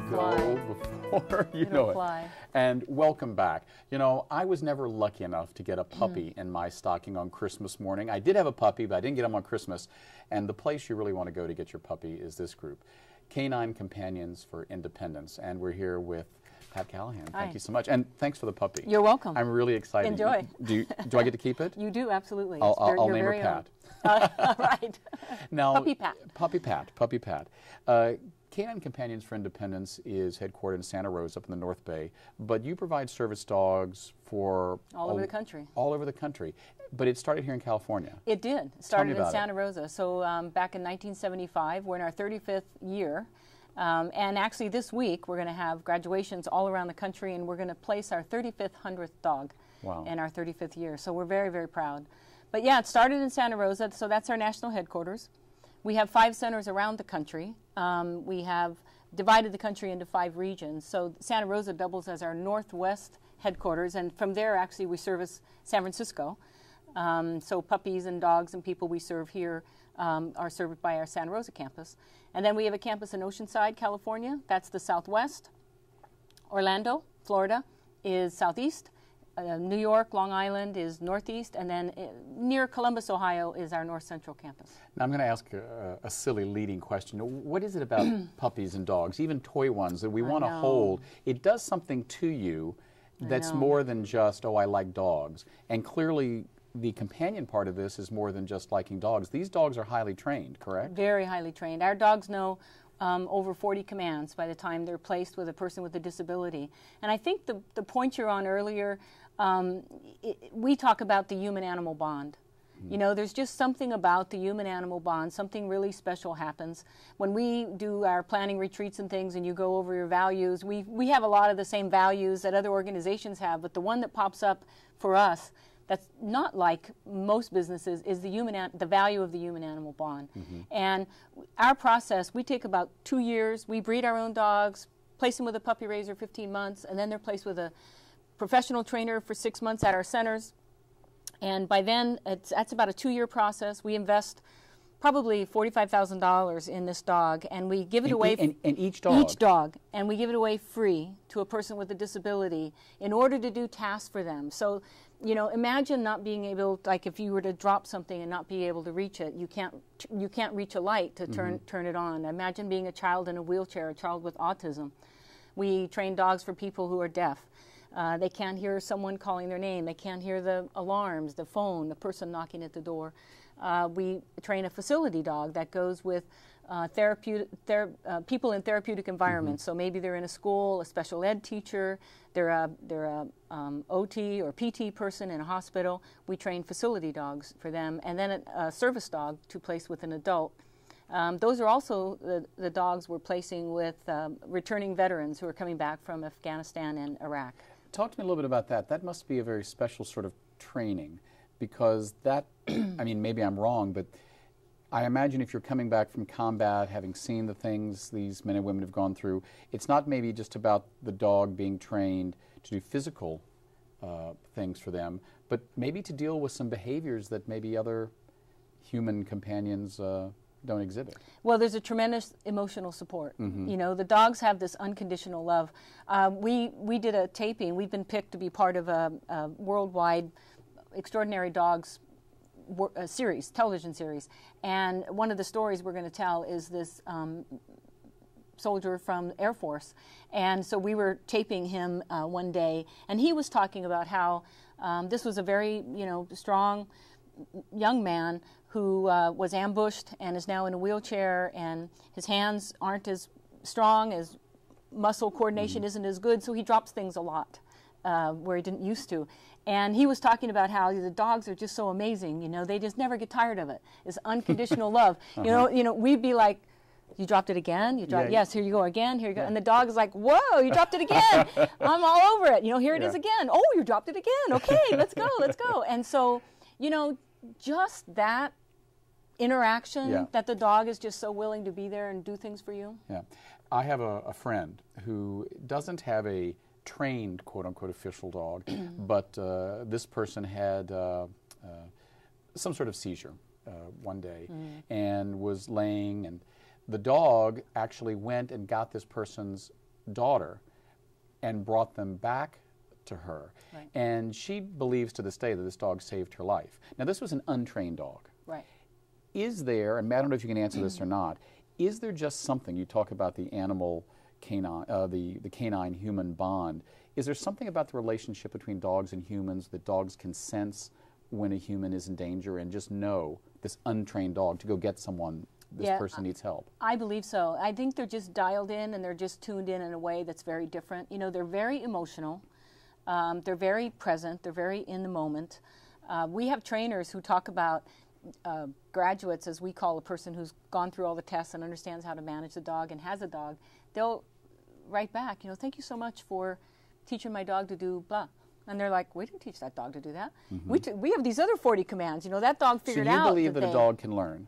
go before you know it. And welcome back. You know, I was never lucky enough to get a puppy in my stocking on Christmas morning. I did have a puppy, but I didn't get him on Christmas. And the place you really want to go to get your puppy is this group, Canine Companions for Independence. And we're here with Pat Callahan. Thank you so much. And thanks for the puppy. You're welcome. I'm really excited. Enjoy. Do I get to keep it? You do, absolutely. I'll name her Pat. Right. Now, Puppy Pat. Puppy Pat. Puppy Pat. Canine Companions for Independence is headquartered in Santa Rosa up in the North Bay, but you provide service dogs for all over the country. All over the country. But it started here in California. It did. It started in Santa Rosa. So back in 1975, we're in our 35th year. And actually this week we're going to have graduations all around the country, and we're going to place our 100th dog in our 35th year. So we're very, very proud. But yeah, it started in Santa Rosa, so that's our national headquarters. We have 5 centers around the country. We have divided the country into 5 regions. So Santa Rosa doubles as our northwest headquarters, and from there actually we service San Francisco. So puppies and dogs and people we serve here are served by our Santa Rosa campus. And then we have a campus in Oceanside, California. That's the southwest. Orlando, Florida, is southeast. New York, Long Island is northeast, and then near Columbus, Ohio is our north central campus. Now I'm going to ask a silly leading question. What is it about puppies and dogs, even toy ones, that we want to hold? It does something to you that's more than just, oh, I like dogs. And clearly the companion part of this is more than just liking dogs. These dogs are highly trained, correct? Very highly trained. Our dogs know over 40 commands by the time they're placed with a person with a disability. And I think the point you're on earlier, we talk about the human-animal bond. You know, there's just something about the human-animal bond, something really special happens. When we do our planning retreats and things and you go over your values, we have a lot of the same values that other organizations have, but the one that pops up for us that's not like most businesses is the value of the human-animal bond. And our process, we take about 2 years. We breed our own dogs, place them with a puppy raiser 15 months, and then they're placed with a professional trainer for 6 months at our centers. And by then, that's about a 2-year process. We invest probably $45,000 in this dog, and we give it away. And each dog? Each dog. And we give it away free to a person with a disability in order to do tasks for them. So, you know, imagine not being able, like if you were to drop something and not be able to reach it, you can't reach a light to turn it on. Imagine being a child in a wheelchair, a child with autism. We train dogs for people who are deaf. They can't hear someone calling their name. They can't hear the alarms, the phone, the person knocking at the door. We train a facility dog that goes with people in therapeutic environments. So maybe they're in a school, a special ed teacher, they're a OT or PT person in a hospital. We train facility dogs for them, and then a service dog to place with an adult. Those are also the dogs we're placing with returning veterans who are coming back from Afghanistan and Iraq. Talk to me a little bit about that. That must be a very special sort of training, because that, I mean, maybe I'm wrong, but I imagine if you're coming back from combat, having seen the things these men and women have gone through, it's not maybe just about the dog being trained to do physical things for them, but maybe to deal with some behaviors that maybe other human companions don't exhibit. Well, there's a tremendous emotional support. You know, the dogs have this unconditional love. We did a taping. We've been picked to be part of a worldwide Extraordinary Dogs series, television series. And one of the stories we're going to tell is this soldier from Air Force. And so we were taping him one day, and he was talking about how this was a very, strong young man who was ambushed and is now in a wheelchair, and his hands aren't as strong, his muscle coordination isn't as good, so he drops things a lot where he didn't used to. And he was talking about how the dogs are just so amazing, they just never get tired of it. It's unconditional love. We'd be like, you dropped it again? Yes, here you go again, here you go. And the dog is like, whoa, you dropped it again. I'm all over it. Here it is again. Oh, you dropped it again. Okay, let's go, let's go. And so, just that interaction that the dog is just so willing to be there and do things for you. Yeah. I have a friend who doesn't have a trained, quote-unquote, official dog, but this person had some sort of seizure one day and was laying, and the dog actually went and got this person's daughter and brought them back to her. Right. And she believes to this day that this dog saved her life. Now, this was an untrained dog. Right. Is there, and I don't know if you can answer this or not, is there just something, you talk about the animal canine, the canine-human bond, is there something about the relationship between dogs and humans that dogs can sense when a human is in danger and just know this untrained dog to go get someone, this person needs help? I believe so. I think they're just dialed in and they're just tuned in a way that's very different. You know, they're very emotional. They're very present. They're very in the moment. We have trainers who talk about graduates, as we call a person who's gone through all the tests and understands how to manage the dog and has a dog. They'll write back, you know, thank you so much for teaching my dog to do blah. And they're like, we didn't teach that dog to do that. We have these other 40 commands. You know, that dog figured out. So you believe that a dog can learn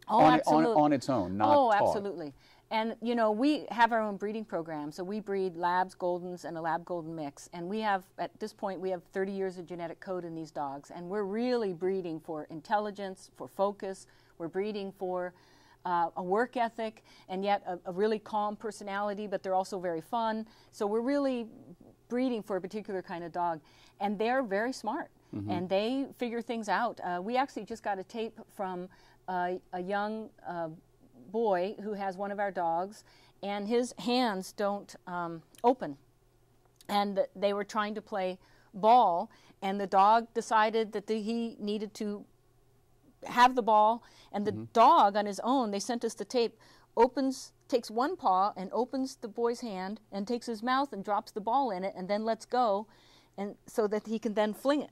absolutely. on its own, not taught? Absolutely. And, you know, we have our own breeding program. So we breed Labs, Goldens, and a Lab-Golden mix. And we have, at this point, we have 30 years of genetic code in these dogs. And we're really breeding for intelligence, for focus. We're breeding for a work ethic, and yet a really calm personality, but they're also very fun. So we're really breeding for a particular kind of dog. And they're very smart. And they figure things out. We actually just got a tape from a young boy who has one of our dogs, and his hands don't open. And they were trying to play ball, and the dog decided that he needed to have the ball, and the dog on his own, they sent us the tape, takes one paw and opens the boy's hand and takes his mouth and drops the ball in it and then lets go, and so that he can then fling it.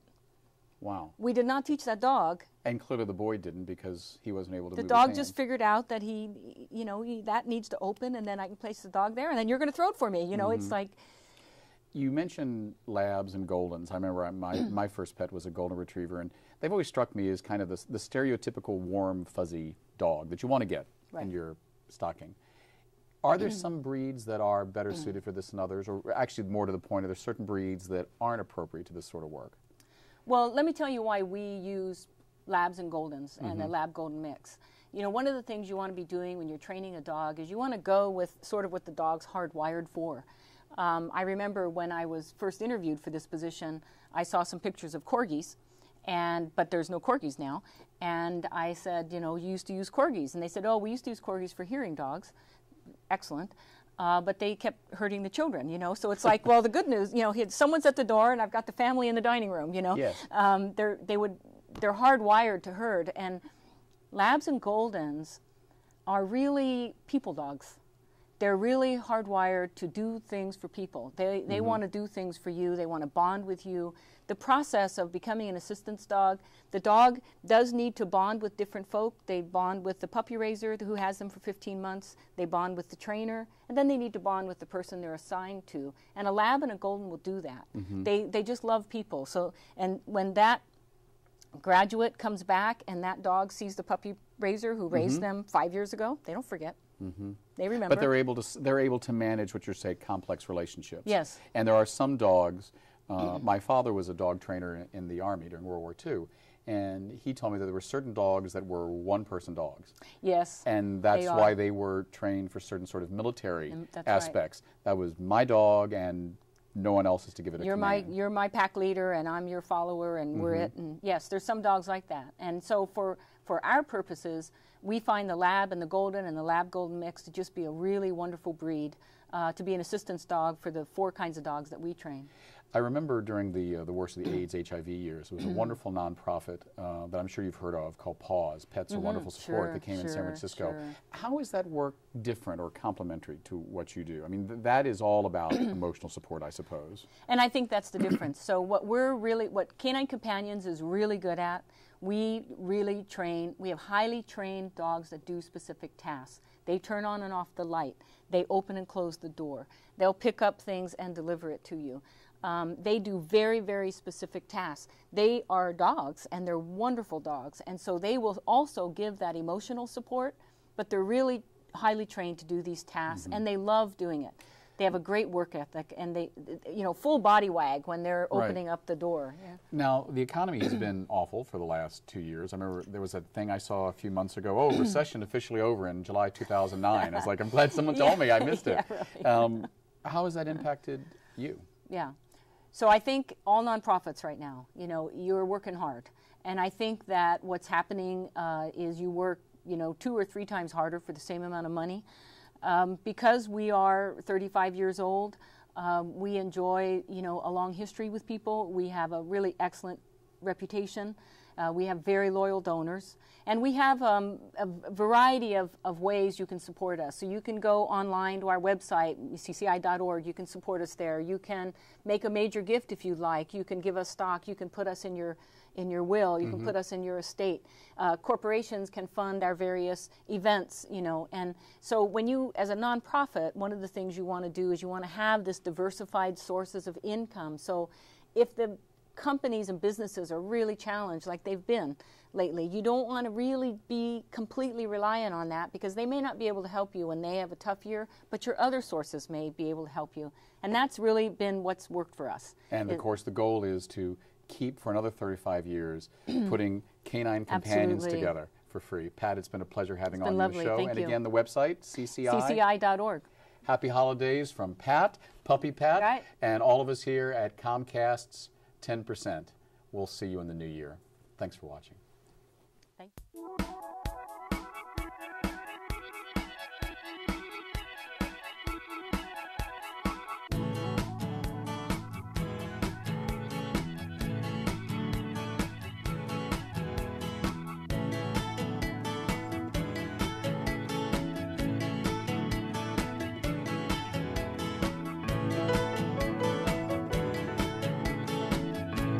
Wow. We did not teach that dog. And clearly the boy didn't, because he wasn't able to move his The dog hand. just figured out that that needs to open, and then I can place the dog there, and then you're going to throw it for me. You know, it's like... You mentioned Labs and Goldens. I remember my first pet was a Golden Retriever, and they've always struck me as kind of the stereotypical warm, fuzzy dog that you want to get in your stocking. Are there some breeds that are better suited for this than others, or actually more to the point, are there certain breeds that aren't appropriate to this sort of work? Well, let me tell you why we use Labs and Goldens and a Lab-Golden mix. You know, one of the things you want to be doing when you're training a dog is you want to go with sort of what the dog's hardwired for. I remember when I was first interviewed for this position, I saw some pictures of corgis, but there's no corgis now. And I said, you know, you used to use corgis. And they said, oh, we used to use corgis for hearing dogs. Excellent. But they kept hurting the children, you know. So it's like, well, the good news, you know, someone's at the door and I've got the family in the dining room, you know. Yes. They're hardwired to herd. And Labs and Goldens are really people dogs. They're really hardwired to do things for people. They want to do things for you. They want to bond with you. The process of becoming an assistance dog, the dog does need to bond with different folk. They bond with the puppy raiser who has them for 15 months. They bond with the trainer. And then they need to bond with the person they're assigned to. And a Lab and a Golden will do that. They just love people. So, and when that graduate comes back and that dog sees the puppy raiser who raised them 5 years ago, they don't forget. They remember. But they're able to manage what you say complex relationships. Yes. And there are some dogs. My father was a dog trainer in the Army during World War II, and he told me that there were certain dogs that were one-person dogs. Yes. And that's why they were trained for certain sort of military aspects. Right. That was my dog, and no one else is to give it a command. You're my pack leader, and I'm your follower, and we're it. And yes, there's some dogs like that. And so for our purposes, we find the Lab and the Golden and the Lab-Golden mix to just be a really wonderful breed, to be an assistance dog for the 4 kinds of dogs that we train. I remember during the worst of the AIDS, HIV years, there was a wonderful nonprofit that I'm sure you've heard of called Paws, Pets are Wonderful Support, that came in San Francisco. How is that work different or complementary to what you do? I mean, that is all about emotional support, I suppose. And I think that's the difference. So what Canine Companions is really good at, we really train, we have highly trained dogs that do specific tasks. They turn on and off the light. They open and close the door. They'll pick up things and deliver it to you. They do very, very specific tasks. They are dogs, and they're wonderful dogs. And so they will also give that emotional support, but they're really highly trained to do these tasks, and they love doing it. They have a great work ethic, and they, full body wag when they're opening up the door. Yeah. Now, the economy has been awful for the last 2 years. I remember there was a thing I saw a few months ago, recession officially over in July 2009. I was like, I'm glad someone told me, I missed it. Really. How has that impacted you? Yeah. So I think all nonprofits right now, you know, you're working hard. And I think that what's happening is you work, you know, 2 or 3 times harder for the same amount of money. Because we are 35 years old, we enjoy, you know, a long history with people. We have a really excellent reputation. We have very loyal donors. And we have a variety of ways you can support us. So you can go online to our website, cci.org. You can support us there. You can make a major gift if you like. You can give us stock. You can put us in your will. You can put us in your estate. Corporations can fund our various events, you know. And so when you, as a nonprofit, one of the things you want to do is you want to have this diversified sources of income. So if the companies and businesses are really challenged like they've been lately, you don't want to really be completely reliant on that, because they may not be able to help you when they have a tough year, but your other sources may be able to help you. And that's really been what's worked for us. And of course the goal is to keep for another 35 years putting canine companions together for free. Pat, it's been a pleasure having on your show. Thank and you. Again, the website, cci.org. Happy holidays from Pat, Puppy Pat, Right. and all of us here at Comcast's 10%. We'll see you in the new year. Thanks for watching.